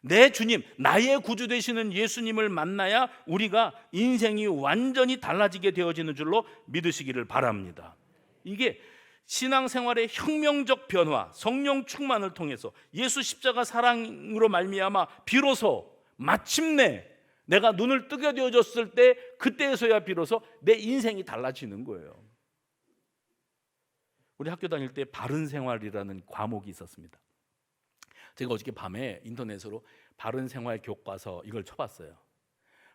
내 주님, 나의 구주 되시는 예수님을 만나야 우리가 인생이 완전히 달라지게 되어지는 줄로 믿으시기를 바랍니다. 이게 신앙생활의 혁명적 변화, 성령 충만을 통해서 예수 십자가 사랑으로 말미암아 비로소 마침내 내가 눈을 뜨게 되어졌을 때 그때에서야 비로소 내 인생이 달라지는 거예요. 우리 학교 다닐 때 바른생활이라는 과목이 있었습니다. 제가 어저께 밤에 인터넷으로 바른생활 교과서 이걸 쳐봤어요.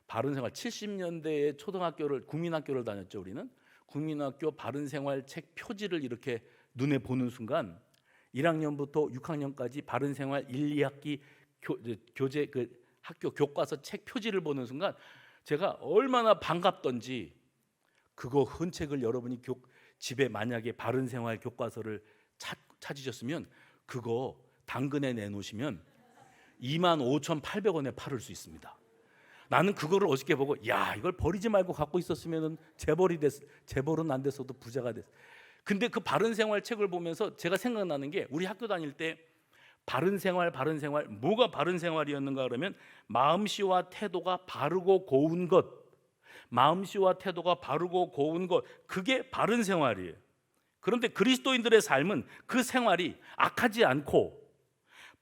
바른생활 70년대에 초등학교를 국민학교를 다녔죠. 우리는 국민학교 바른생활 책 표지를 이렇게 눈에 보는 순간 1학년부터 6학년까지 바른생활 1, 2학기 교재 그 학교 교과서 책 표지를 보는 순간 제가 얼마나 반갑던지. 그거 흔 책을 여러분이 집에 만약에 바른생활 교과서를 찾으셨으면 그거 당근에 내놓으시면 25,800원에 팔을 수 있습니다. 나는 그거를 어저께 보고 야, 이걸 버리지 말고 갖고 있었으면 재벌은 안 됐어도 부자가 됐어. 근데 그 바른생활 책을 보면서 제가 생각나는 게, 우리 학교 다닐 때 바른생활 뭐가 바른생활이었는가 그러면 마음씨와 태도가 바르고 고운 것, 마음씨와 태도가 바르고 고운 것, 그게 바른생활이에요. 그런데 그리스도인들의 삶은 그 생활이 악하지 않고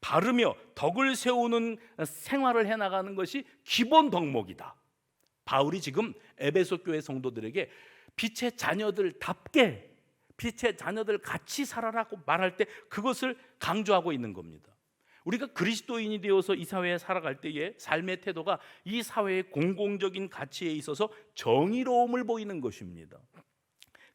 바르며 덕을 세우는 생활을 해나가는 것이 기본 덕목이다. 바울이 지금 에베소 교회 성도들에게 빛의 자녀들답게, 빛의 자녀들 같이 살아라고 말할 때 그것을 강조하고 있는 겁니다. 우리가 그리스도인이 되어서 이 사회에 살아갈 때의 삶의 태도가 이 사회의 공공적인 가치에 있어서 정의로움을 보이는 것입니다.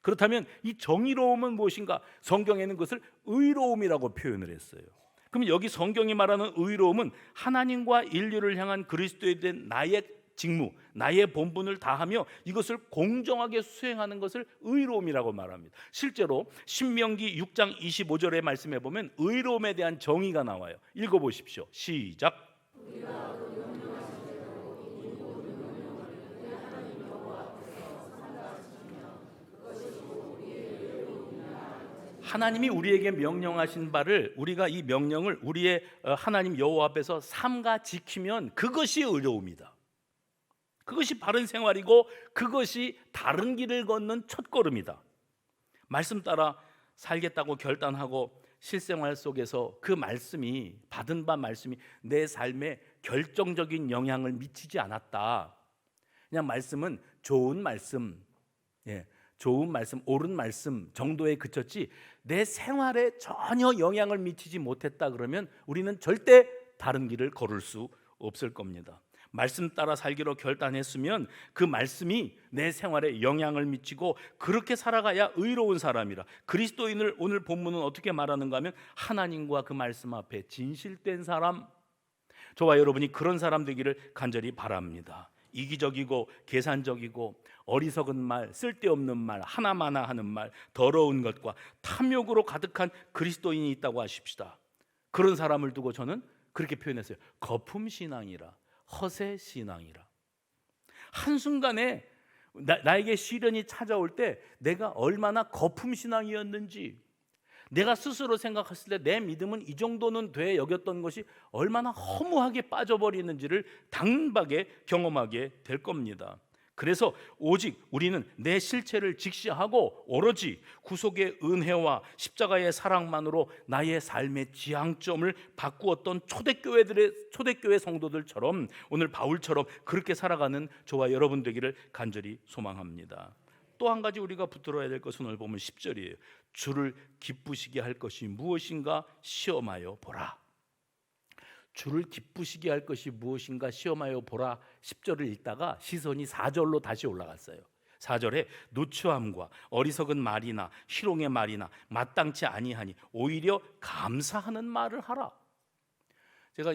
그렇다면 이 정의로움은 무엇인가? 성경에는 그것을 의로움이라고 표현을 했어요. 그럼 여기 성경이 말하는 의로움은 하나님과 인류를 향한 그리스도에 대한 나의 직무, 나의 본분을 다하며 이것을 공정하게 수행하는 것을 의로움이라고 말합니다. 실제로 신명기 6장 25절의 말씀에 보면 의로움에 대한 정의가 나와요. 읽어보십시오. 시작. 하나님이 우리에게 명령하신 바를 우리가 이 명령을 우리의 하나님 여호와 앞에서 삼가 지키면 그것이 의로움이다. 그것이 바른 생활이고 그것이 다른 길을 걷는 첫걸음이다. 말씀 따라 살겠다고 결단하고 실생활 속에서 그 말씀이, 받은 바 말씀이 내 삶에 결정적인 영향을 미치지 않았다. 그냥 말씀은 좋은 말씀, 좋은 말씀, 옳은 말씀 정도에 그쳤지 내 생활에 전혀 영향을 미치지 못했다 그러면 우리는 절대 다른 길을 걸을 수 없을 겁니다. 말씀 따라 살기로 결단했으면 그 말씀이 내 생활에 영향을 미치고 그렇게 살아가야 의로운 사람이라. 그리스도인을 오늘 본문은 어떻게 말하는가 하면 하나님과 그 말씀 앞에 진실된 사람, 저와 여러분이 그런 사람 되기를 간절히 바랍니다. 이기적이고 계산적이고 어리석은 말, 쓸데없는 말, 하나마나 하는 말, 더러운 것과 탐욕으로 가득한 그리스도인이 있다고 하십시다. 그런 사람을 두고 저는 그렇게 표현했어요. 거품신앙이라, 허세신앙이라. 한순간에 나에게 시련이 찾아올 때 내가 얼마나 거품신앙이었는지, 내가 스스로 생각했을 때 내 믿음은 이 정도는 돼 여겼던 것이 얼마나 허무하게 빠져버리는지를 당박에 경험하게 될 겁니다. 그래서 오직 우리는 내 실체를 직시하고 오로지 구속의 은혜와 십자가의 사랑만으로 나의 삶의 지향점을 바꾸었던 초대교회 성도들처럼 오늘 바울처럼 그렇게 살아가는 저와 여러분 되기를 간절히 소망합니다. 또 한 가지 우리가 붙들어야 될 것은 오늘 보면 10절이에요. 주를 기쁘시게 할 것이 무엇인가 시험하여 보라. 주를 기쁘시게 할 것이 무엇인가 시험하여 보라. 10절을 읽다가 시선이 4절로 다시 올라갔어요. 4절에 누추함과 어리석은 말이나 희롱의 말이나 마땅치 아니하니 오히려 감사하는 말을 하라. 제가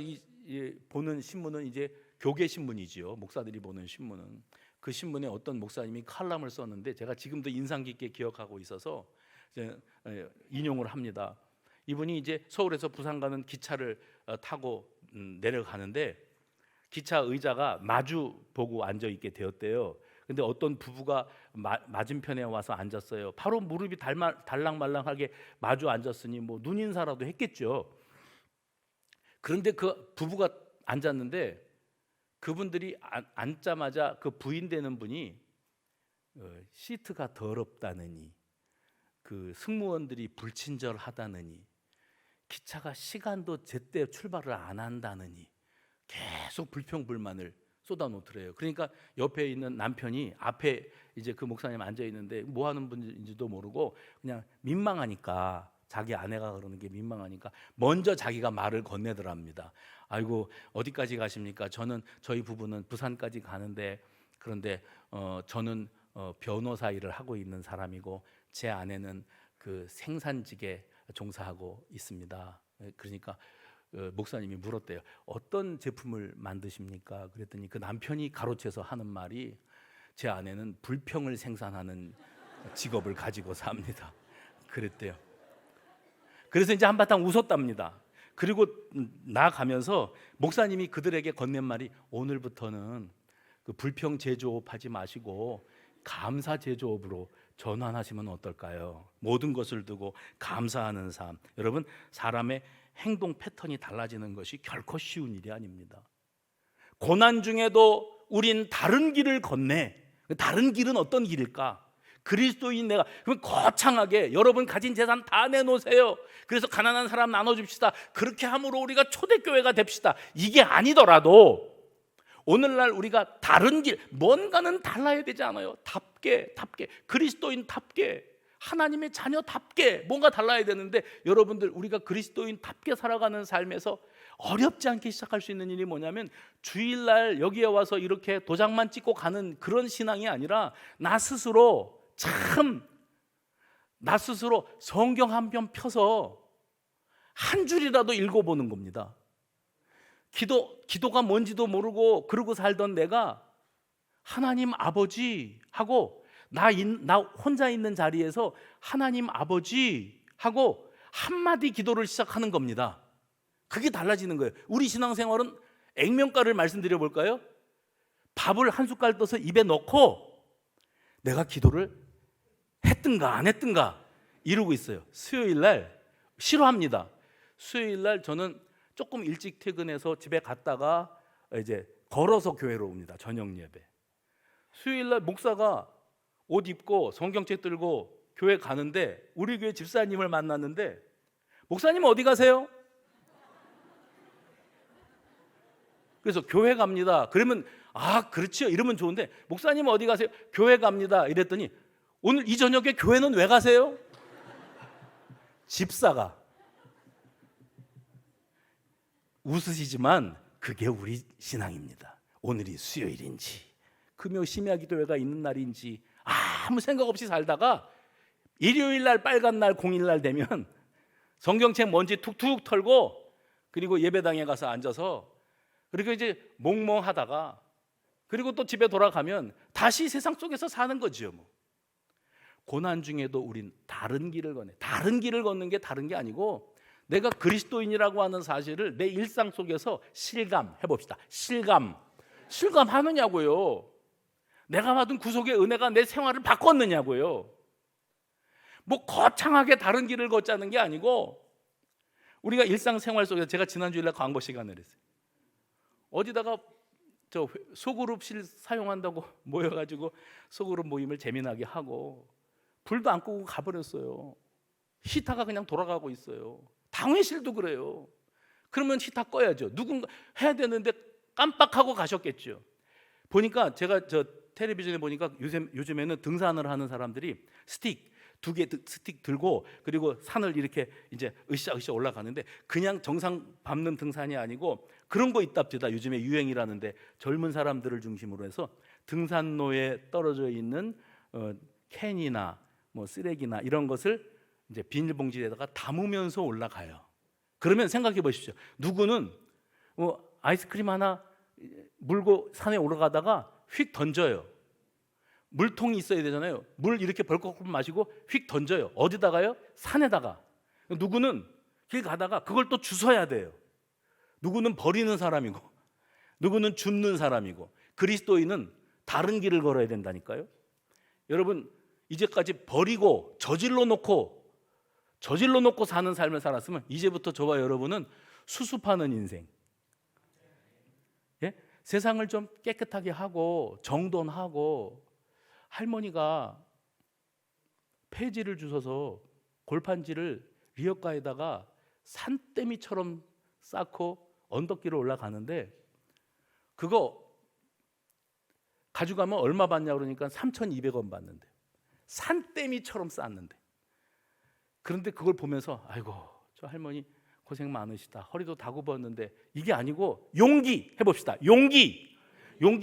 보는 신문은 이제 교계 신문이지요. 목사들이 보는 신문은 그 신문에 어떤 목사님이 칼럼을 썼는데 제가 지금도 인상 깊게 기억하고 있어서 인용을 합니다. 이분이 이제 서울에서 부산 가는 기차를 타고 내려가는데 기차 의자가 마주 보고 앉아 있게 되었대요. 근데 어떤 부부가 맞은편에 와서 앉았어요. 바로 무릎이 달랑말랑하게 마주 앉았으니 뭐 눈인사라도 했겠죠. 그런데 그 부부가 앉았는데 그분들이 앉자마자 그 부인 되는 분이 시트가 더럽다느니, 그 승무원들이 불친절하다느니, 기차가 시간도 제때 출발을 안 한다느니 계속 불평불만을 쏟아놓더래요. 그러니까 옆에 있는 남편이 앞에 이제 그 목사님 앉아 있는데 뭐 하는 분인지도 모르고 그냥 민망하니까, 자기 아내가 그러는 게 민망하니까 먼저 자기가 말을 건네더랍니다. 아이고 어디까지 가십니까? 저희 부부는 부산까지 가는데, 그런데 저는 변호사 일을 하고 있는 사람이고 제 아내는 그 생산직에 종사하고 있습니다. 그러니까 목사님이 물었대요. 어떤 제품을 만드십니까? 그랬더니 그 남편이 가로채서 하는 말이 제 아내는 불평을 생산하는 직업을 가지고 삽니다. 그랬대요. 그래서 이제 한바탕 웃었답니다. 그리고 나가면서 목사님이 그들에게 건넨 말이 오늘부터는 그 불평 제조업하지 마시고 감사 제조업으로 전환하시면 어떨까요? 모든 것을 두고 감사하는 삶. 여러분, 사람의 행동 패턴이 달라지는 것이 결코 쉬운 일이 아닙니다. 고난 중에도 우린 다른 길을 걷네. 다른 길은 어떤 길일까? 그리스도인 내가, 그럼 거창하게 여러분 가진 재산 다 내놓으세요. 그래서 가난한 사람 나눠줍시다. 그렇게 함으로 우리가 초대교회가 됩시다. 이게 아니더라도 오늘날 우리가 다른 길, 뭔가는 달라야 되지 않아요? 답게 그리스도인답게, 하나님의 자녀답게 뭔가 달라야 되는데, 여러분들 우리가 그리스도인답게 살아가는 삶에서 어렵지 않게 시작할 수 있는 일이 뭐냐면, 주일날 여기에 와서 이렇게 도장만 찍고 가는 그런 신앙이 아니라 나 스스로 성경 한 편 펴서 한 줄이라도 읽어보는 겁니다. 기도가 뭔지도 모르고 그러고 살던 내가 하나님 아버지 하고, 나 혼자 있는 자리에서 하나님 아버지 하고 한마디 기도를 시작하는 겁니다. 그게 달라지는 거예요. 우리 신앙생활은 액면가를 말씀드려 볼까요? 밥을 한 숟갈 떠서 입에 넣고 내가 기도를 했든가 안 했든가 이러고 있어요. 수요일날 싫어합니다. 수요일날 저는 조금 일찍 퇴근해서 집에 갔다가 이제 걸어서 교회로 옵니다. 저녁 예배. 수요일날 목사가 옷 입고 성경책 들고 교회 가는데, 우리 교회 집사님을 만났는데, 목사님 어디 가세요? 그래서 교회 갑니다. 그러면 그렇지요 이러면 좋은데, 목사님 어디 가세요? 교회 갑니다. 이랬더니 오늘 이 저녁에 교회는 왜 가세요? 집사가 웃으시지만 그게 우리 신앙입니다. 오늘이 수요일인지 금요 심야기도회가 있는 날인지 아무 생각 없이 살다가 일요일날 빨간 날 공일날 되면 성경책 먼지 툭툭 털고, 그리고 예배당에 가서 앉아서 그리고 이제 몽몽하다가, 그리고 또 집에 돌아가면 다시 세상 속에서 사는 거지요. 고난 중에도 우린 다른 길을 걷네. 다른 길을 걷는 게 다른 게 아니고, 내가 그리스도인이라고 하는 사실을 내 일상 속에서 실감해봅시다. 실감하느냐고요. 내가 받은 구속의 은혜가 내 생활을 바꿨느냐고요. 거창하게 다른 길을 걷자는 게 아니고, 우리가 일상생활 속에서, 제가 지난주일날 광고 시간을 했어요. 어디다가 소그룹실 사용한다고 모여가지고 소그룹 모임을 재미나게 하고 불도 안 끄고 가버렸어요. 히터가 그냥 돌아가고 있어요. 당회실도 그래요. 그러면 히터 꺼야죠. 누군가 해야 되는데 깜빡하고 가셨겠죠. 보니까 제가 텔레비전에 보니까 요즘에는 등산을 하는 사람들이 스틱 2개 스틱 들고, 그리고 산을 이렇게 이제 으쌰으쌰 올라가는데, 그냥 정상 밟는 등산이 아니고 그런 거 있답니다. 요즘에 유행이라는데, 젊은 사람들을 중심으로 해서 등산로에 떨어져 있는 캔이나 쓰레기나 이런 것을 이제 비닐봉지에다가 담으면서 올라가요. 그러면 생각해 보십시오. 누구는 아이스크림 하나 물고 산에 올라가다가 휙 던져요. 물통이 있어야 되잖아요. 물 이렇게 벌컥 마시고 휙 던져요. 어디다가요? 산에다가. 누구는 길 가다가 그걸 또 주워야 돼요. 누구는 버리는 사람이고, 누구는 줍는 사람이고. 그리스도인은 다른 길을 걸어야 된다니까요. 여러분, 이제까지 버리고 저질러 놓고 사는 삶을 살았으면, 이제부터 저와 여러분은 수습하는 인생, 세상을 좀 깨끗하게 하고 정돈하고, 할머니가 폐지를 주셔서 골판지를 리어가에다가 산더미처럼 쌓고 언덕길을 올라가는데, 그거 가져가면 얼마 받냐 그러니까 3,200원 받는데, 산더미처럼 쌓았는데. 그런데 그걸 보면서 아이고 저 할머니 고생 많으시다, 허리도 다 굽었는데, 이게 아니고 용기 해봅시다. 용기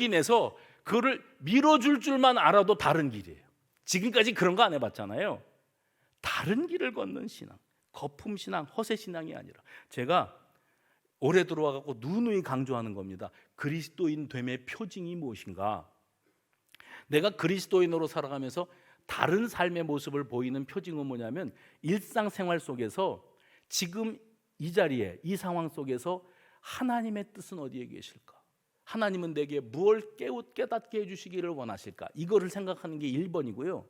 내서 그거를 밀어줄 줄만 알아도 다른 길이에요. 지금까지 그런 거 안 해봤잖아요. 다른 길을 걷는 신앙, 거품 신앙, 허세 신앙이 아니라, 제가 올해 들어와갖고 누누이 강조하는 겁니다. 그리스도인 됨의 표징이 무엇인가? 내가 그리스도인으로 살아가면서 다른 삶의 모습을 보이는 표징은 뭐냐면, 일상생활 속에서 지금 이 자리에, 이 상황 속에서 하나님의 뜻은 어디에 계실까? 하나님은 내게 무엇을 깨닫게 해주시기를 원하실까? 이거를 생각하는 게 1번이고요.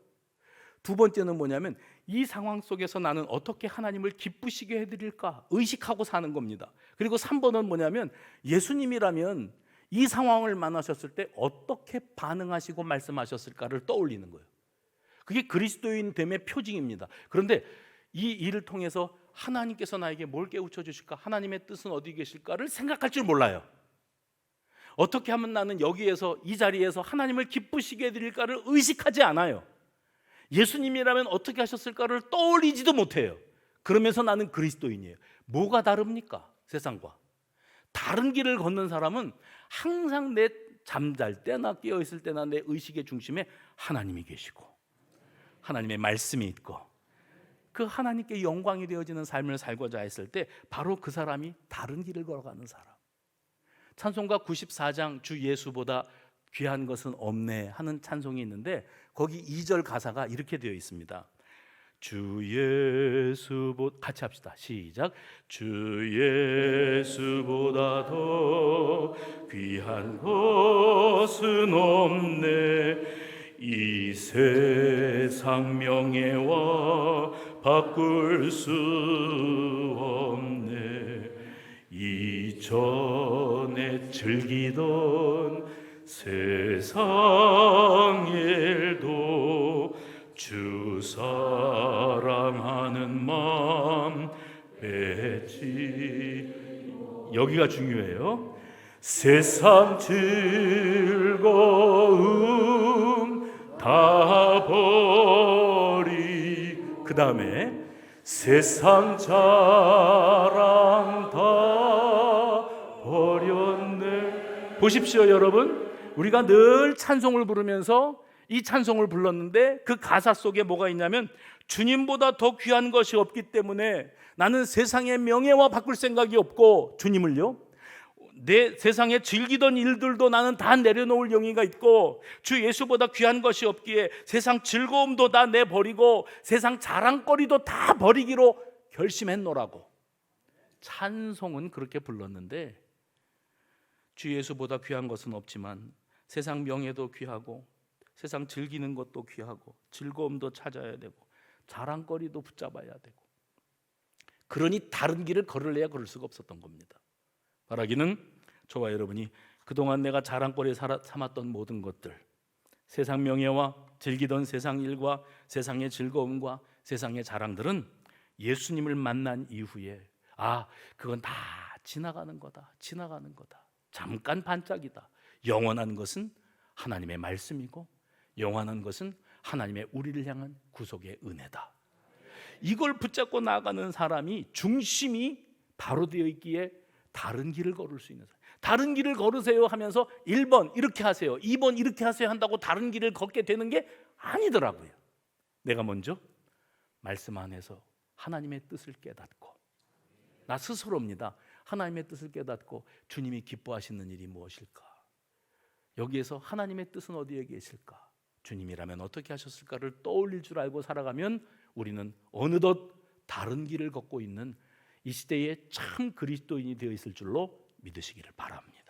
두 번째는 뭐냐면 이 상황 속에서 나는 어떻게 하나님을 기쁘시게 해드릴까? 의식하고 사는 겁니다. 그리고 3번은 뭐냐면 예수님이라면 이 상황을 만나셨을 때 어떻게 반응하시고 말씀하셨을까를 떠올리는 거예요. 그게 그리스도인 됨의 표징입니다. 그런데 이 일을 통해서 하나님께서 나에게 뭘 깨우쳐 주실까? 하나님의 뜻은 어디 계실까를 생각할 줄 몰라요. 어떻게 하면 나는 여기에서, 이 자리에서 하나님을 기쁘시게 해드릴까를 의식하지 않아요. 예수님이라면 어떻게 하셨을까를 떠올리지도 못해요. 그러면서 나는 그리스도인이에요. 뭐가 다릅니까? 세상과 다른 길을 걷는 사람은 항상 내 잠잘 때나 깨어있을 때나 내 의식의 중심에 하나님이 계시고 하나님의 말씀이 있고 그 하나님께 영광이 되어지는 삶을 살고자 했을 때 바로 그 사람이 다른 길을 걸어가는 사람. 찬송가 94장 주 예수보다 귀한 것은 없네 하는 찬송이 있는데 거기 2절 가사가 이렇게 되어 있습니다. 주 예수보다, 같이 합시다. 시작. 주 예수보다 더 귀한 것은 없네. 이 세상 명예와 바꿀 수 없네. 이전에 즐기던 세상 일도 주 사랑하는 마음 뺐지. 여기가 중요해요. 세상 즐거움 다 버리, 그 다음에 세상 자랑 다 버렸네. 보십시오 여러분, 우리가 늘 찬송을 부르면서 이 찬송을 불렀는데 그 가사 속에 뭐가 있냐면 주님보다 더 귀한 것이 없기 때문에 나는 세상의 명예와 바꿀 생각이 없고, 주님을요, 내 세상에 즐기던 일들도 나는 다 내려놓을 용의가 있고, 주 예수보다 귀한 것이 없기에 세상 즐거움도 다 내버리고 세상 자랑거리도 다 버리기로 결심했노라고. 찬송은 그렇게 불렀는데 주 예수보다 귀한 것은 없지만 세상 명예도 귀하고 세상 즐기는 것도 귀하고 즐거움도 찾아야 되고 자랑거리도 붙잡아야 되고, 그러니 다른 길을 걸을래야 걸을 수가 없었던 겁니다. 바라기는 저와 여러분이 그동안 내가 자랑거리에 삼았던 모든 것들, 세상 명예와 즐기던 세상 일과 세상의 즐거움과 세상의 자랑들은 예수님을 만난 이후에 그건 다 지나가는 거다, 지나가는 거다, 잠깐 반짝이다. 영원한 것은 하나님의 말씀이고 영원한 것은 하나님의 우리를 향한 구속의 은혜다. 이걸 붙잡고 나아가는 사람이 중심이 바로 되어 있기에 다른 길을 걸을 수 있는 사람. 다른 길을 걸으세요 하면서 1번 이렇게 하세요, 2번 이렇게 하세요 한다고 다른 길을 걷게 되는 게 아니더라고요. 내가 먼저 말씀 안에서 하나님의 뜻을 깨닫고, 나 스스로입니다. 하나님의 뜻을 깨닫고 주님이 기뻐하시는 일이 무엇일까? 여기에서 하나님의 뜻은 어디에 계실까? 주님이라면 어떻게 하셨을까를 떠올릴 줄 알고 살아가면 우리는 어느덧 다른 길을 걷고 있는 이 시대에 참 그리스도인이 되어 있을 줄로 믿으시기를 바랍니다.